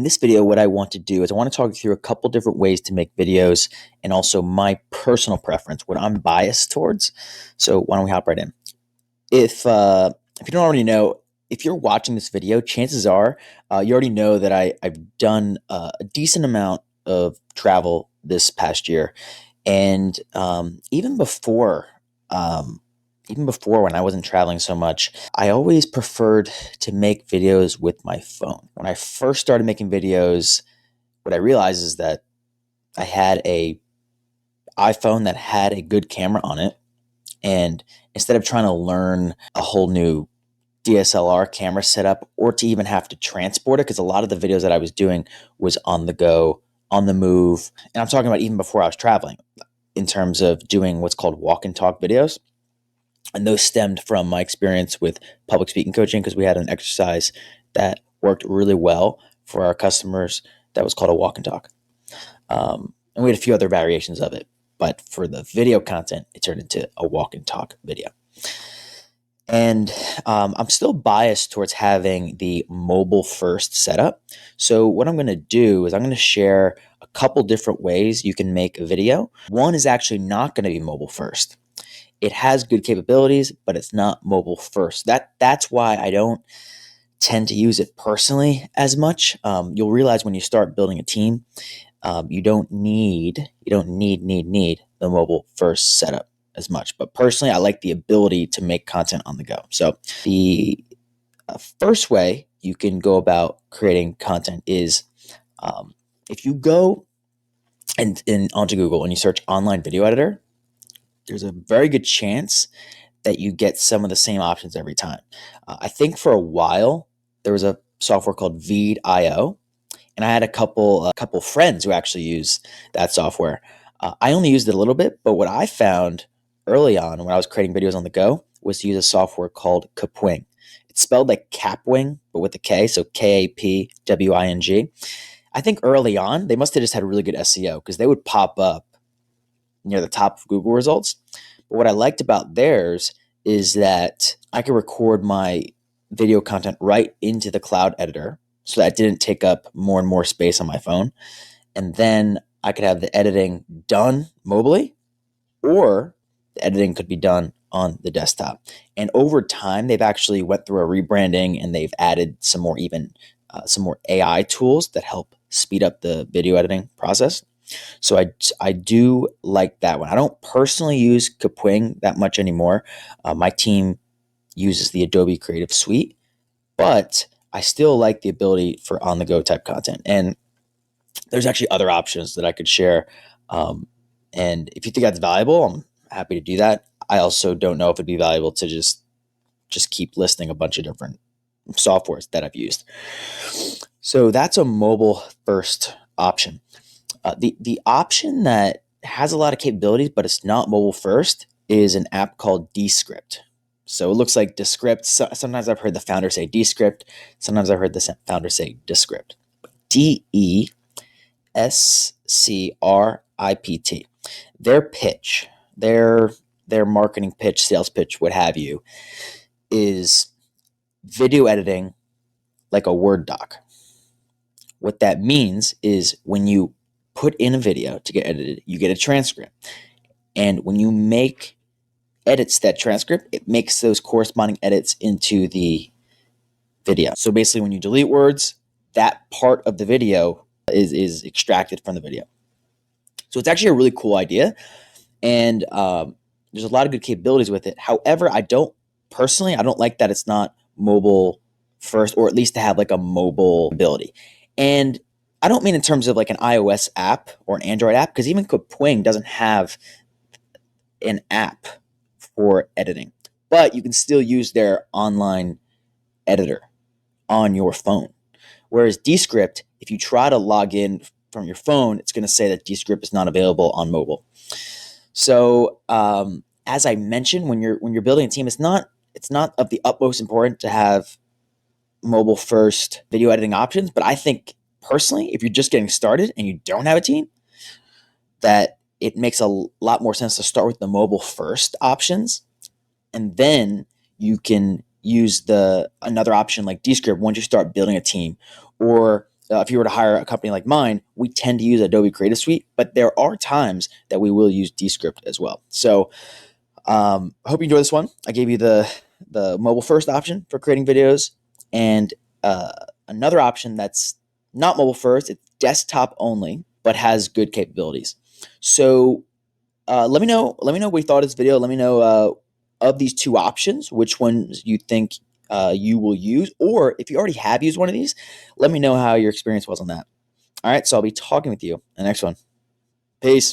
this video, what I want to do is I want to talk you through a couple different ways to make videos and also my personal preference, what I'm biased towards. So why don't we hop right in? If you don't already know, if you're watching this video, chances are you already know that I've done a decent amount of travel this past year, and even before when I wasn't traveling so much, I always preferred to make videos with my phone. When I first started making videos, what I realized is that I had a iPhone that had a good camera on it, and instead of trying to learn a whole new DSLR camera setup or to even have to transport it, because a lot of the videos that I was doing was on the go, on the move, and I'm talking about even before I was traveling, in terms of doing what's called walk and talk videos. And those stemmed from my experience with public speaking coaching, because we had an exercise that worked really well for our customers that was called a walk and talk. And we had a few other variations of it. But for the video content, it turned into a walk and talk video. And I'm still biased towards having the mobile first setup. So what I'm going to do is I'm going to share a couple different ways you can make a video. One is actually not going to be mobile first. It has good capabilities, but it's not mobile first. That's why I don't tend to use it personally as much. You'll realize when you start building a team, you don't need the mobile first setup as much. But personally, I like the ability to make content on the go. So the first way you can go about creating content is if you go and onto Google and you search online video editor, there's a very good chance that you get some of the same options every time. I think for a while there was a software called Veed.io, and I had a couple friends who actually use that software. I only used it a little bit, but what I found early on when I was creating videos on the go was to use a software called Kapwing. It's spelled like Kapwing, but with a K, so Kapwing. I think early on they must have just had really good SEO, because they would pop up near the top of Google results. But what I liked about theirs is that I could record my video content right into the cloud editor, so that didn't take up more and more space on my phone. And then I could have the editing done mobily, or the editing could be done on the desktop. And over time, they've actually went through a rebranding, and they've added some more AI tools that help speed up the video editing process. So I do like that one. I don't personally use Kapwing that much anymore. My team uses the Adobe Creative Suite, but I still like the ability for on-the-go type content. And there's actually other options that I could share. And if you think that's valuable, I'm happy to do that. I also don't know if it'd be valuable to just keep listing a bunch of different softwares that I've used. So that's a mobile first option. The option that has a lot of capabilities, but it's not mobile first, is an app called Descript. So it looks like Descript. Sometimes I've heard the founder say Descript. Sometimes I've heard the founder say Descript. Descript. Their pitch, their marketing pitch, sales pitch, what have you, is video editing like a Word doc. What that means is when you put in a video to get edited, you get a transcript. And when you make edits to that transcript, it makes those corresponding edits into the video. So basically, when you delete words, that part of the video is extracted from the video. So it's actually a really cool idea. And there's a lot of good capabilities with it. However, I don't like that it's not mobile first, or at least to have like a mobile ability. And I don't mean in terms of like an iOS app or an Android app, because even Kapwing doesn't have an app for editing, but you can still use their online editor on your phone. Whereas Descript, if you try to log in from your phone, it's going to say that Descript is not available on mobile. So as I mentioned, when you're building a team, it's not of the utmost importance to have mobile first video editing options. But I think personally, if you're just getting started and you don't have a team, that it makes a lot more sense to start with the mobile first options, and then you can use another option like Descript once you start building a team. Or if you were to hire a company like mine, we tend to use Adobe Creative Suite, but there are times that we will use Descript as well. So I hope you enjoy this one. I gave you the mobile first option for creating videos, and uh, another option that's not mobile first. It's desktop only, but has good capabilities. So let me know. Let me know what you thought of this video. Let me know of these two options, which ones you think you will use, or if you already have used one of these, let me know how your experience was on that. All right, so I'll be talking with you in the next one. Peace.